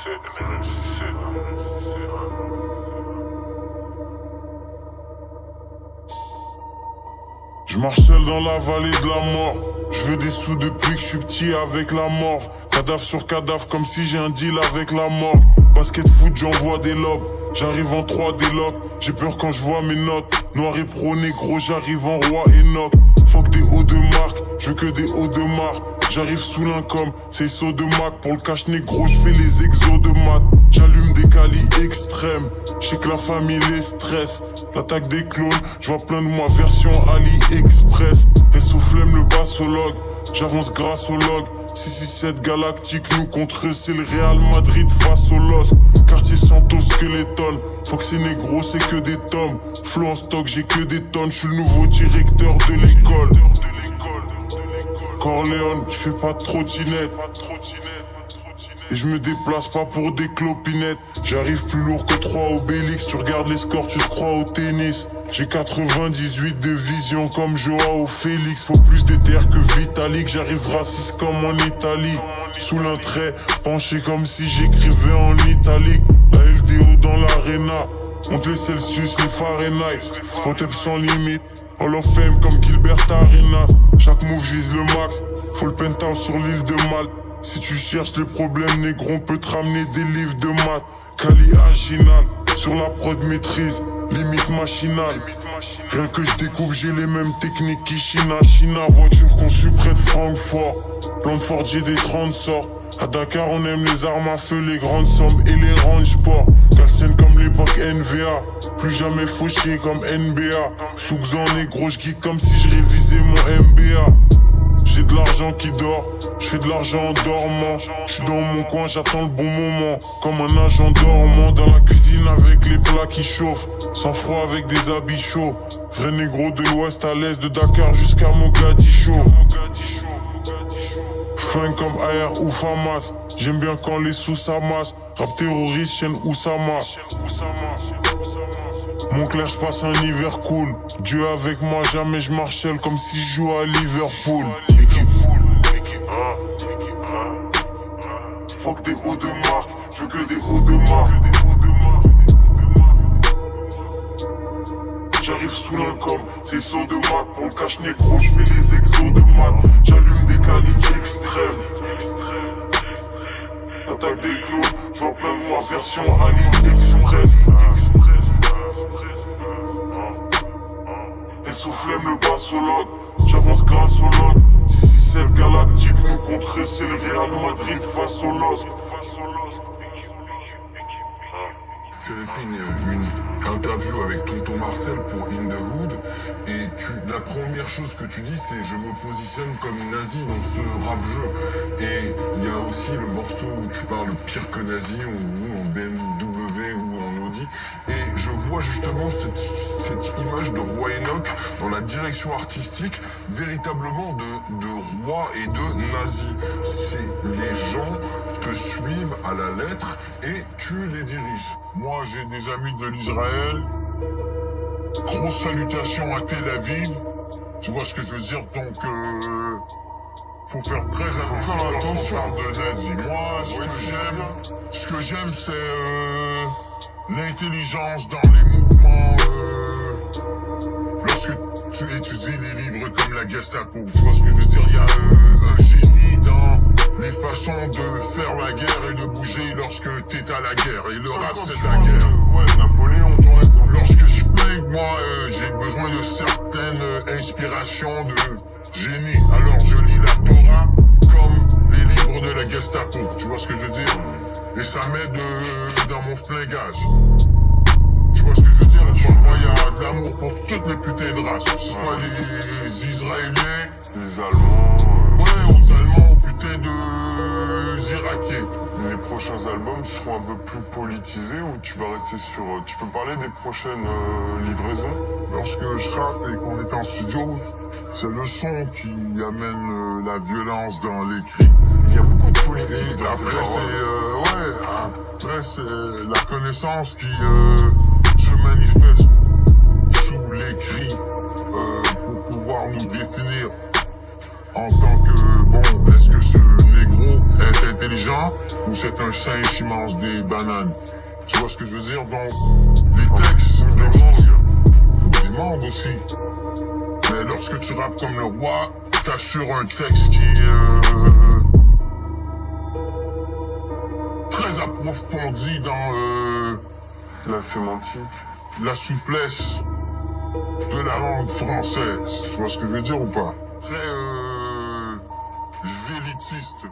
Je marche seul dans la vallée de la mort. Je veux des sous depuis que je suis petit avec la morve. Cadavre sur cadavre comme si j'ai un deal avec la morgue. Basket foot j'envoie des lobes. J'arrive en 3D lock. J'ai peur quand je vois mes notes. Noir et pro négro j'arrive en roi Enoch. Fuck des hauts de marque, je veux que des hauts de marque. J'arrive sous l'income, c'est saut de Mac. Pour le cash négro j'fais les exos de maths. J'allume des calis extrêmes. J'sais que la famille les stresse. L'attaque des clones, j'vois plein de moi version AliExpress. Et soufflème le bassologue, j'avance grâce au log. 667 galactique, nous contre eux c'est le Real Madrid face au LOSC. Quartier Santos Skeleton, faut que c'est négro c'est que des tomes. Flow en stock j'ai que des tonnes, j'suis le nouveau directeur de l'école. Corleone, j'fais pas de trottinette. Et je me déplace pas pour des clopinettes. J'arrive plus lourd que 3 Obélix. Tu regardes les scores, tu te crois au tennis. J'ai 98 de vision comme Joao Félix. Faut plus d'éther que Vitalik. J'arrive raciste comme en Italie. Sous l'un trait, penché comme si j'écrivais en italique. La LDO dans l'arena. Monte les Celsius, les Fahrenheit. Photep sans limite. Hall of Fame comme Gilbert Arenas. Chaque move vise le max. Faut le penthouse sur l'île de Malte. Si tu cherches les problèmes, négro, on peut te ramener des livres de maths. Cali Aginal, sur la prod maîtrise, limite machinale. Rien que je découpe, j'ai les mêmes techniques qu'Ishina. China, voiture conçue près de Francfort. Plan de Ford, j'ai des 30 sorts. À Dakar, on aime les armes à feu, les grandes sommes et les range sport. Calcène comme l'époque NVA, plus jamais fauché comme NBA. Soukzan négro, j'geek comme si je révisais mon MBA. J'ai de l'argent qui dort, je fais de l'argent en dormant. Je suis dans mon coin, j'attends le bon moment. Comme un agent dormant dans la cuisine avec les plats qui chauffent. Sans froid avec des habits chauds. Vrai négro de l'ouest à l'est, de Dakar jusqu'à Mogadiscio. Fin comme AR ou Famas. J'aime bien quand les sous s'amassent. Rap terroriste, chaîne Oussama. Montclair, je passe un hiver cool. Dieu avec moi, jamais je marche seul comme si je joue à Liverpool. Fuck des hauts de marque, je veux que des hauts de marque. J'arrive sous l'income, c'est saut de maths. Pour le cash négro, je fais les exos de maths. J'allume des calis extrêmes. L'attaque des clones, j'vois plein de moi version AliExpress. Et soufflème le bassologue, j'avance grâce au log. 667 galactique, nous contre eux c'est le Real Madrid face au LOSC. Tu avais fait une interview avec Tonton Marcel pour In The Hood et la première chose que tu dis c'est je me positionne comme nazi dans ce rap jeu. Et il y a aussi le morceau où tu parles pire que nazi ou en BMW ou en Audi. Et je vois justement cette image de Roi Enoch dans la direction artistique véritablement de roi et de nazi. C'est les gens te suivent à la lettre et tu les diriges. Moi, j'ai des amis de l'Israël. Grosse salutation à Tel Aviv. Tu vois ce que je veux dire? Donc, faut faire très attention lorsqu'on parle de nazi. Moi, ce que j'aime, c'est l'intelligence dans les mouvements. Lorsque tu étudies les livres comme la Gestapo, tu vois ce que je veux dire? Il y a un génie dans les façons de faire la guerre et de bouger lorsque t'es à la guerre. Et le rap c'est la guerre. Ouais, Napoléon, t'as raison. Lorsque je plais, moi j'ai besoin de certaines inspirations de génie. Alors je lis la Torah comme les livres de la Gestapo. Tu vois ce que je veux dire? Et ça m'aide dans mon flingage. Tu vois ce que je veux dire? Moi il y a de l'amour pour toutes les putains de races. Que ce soit les Israéliens, Les Allemands. ouais, aux Allemands, aux putains de Irakiens. Les prochains albums seront un peu plus politisés ou tu vas rester sur... Tu peux parler des prochaines livraisons? Lorsque je rappe et qu'on est en studio, c'est le son qui amène la violence dans l'écrit. Il y a beaucoup de politique dans Après tes paroles. c'est la connaissance qui se manifeste sous l'écrit pour pouvoir nous définir en tant que, bon, est-ce que ce négro est intelligent ou c'est un singe qui mange des bananes. Tu vois ce que je veux dire? Donc, les textes, des mangues aussi. Mais lorsque tu rappes comme le roi, t'assures un texte qui est très approfondi dans La sémantique. la souplesse de la langue française. Tu vois ce que je veux dire ou pas? Très vélitiste.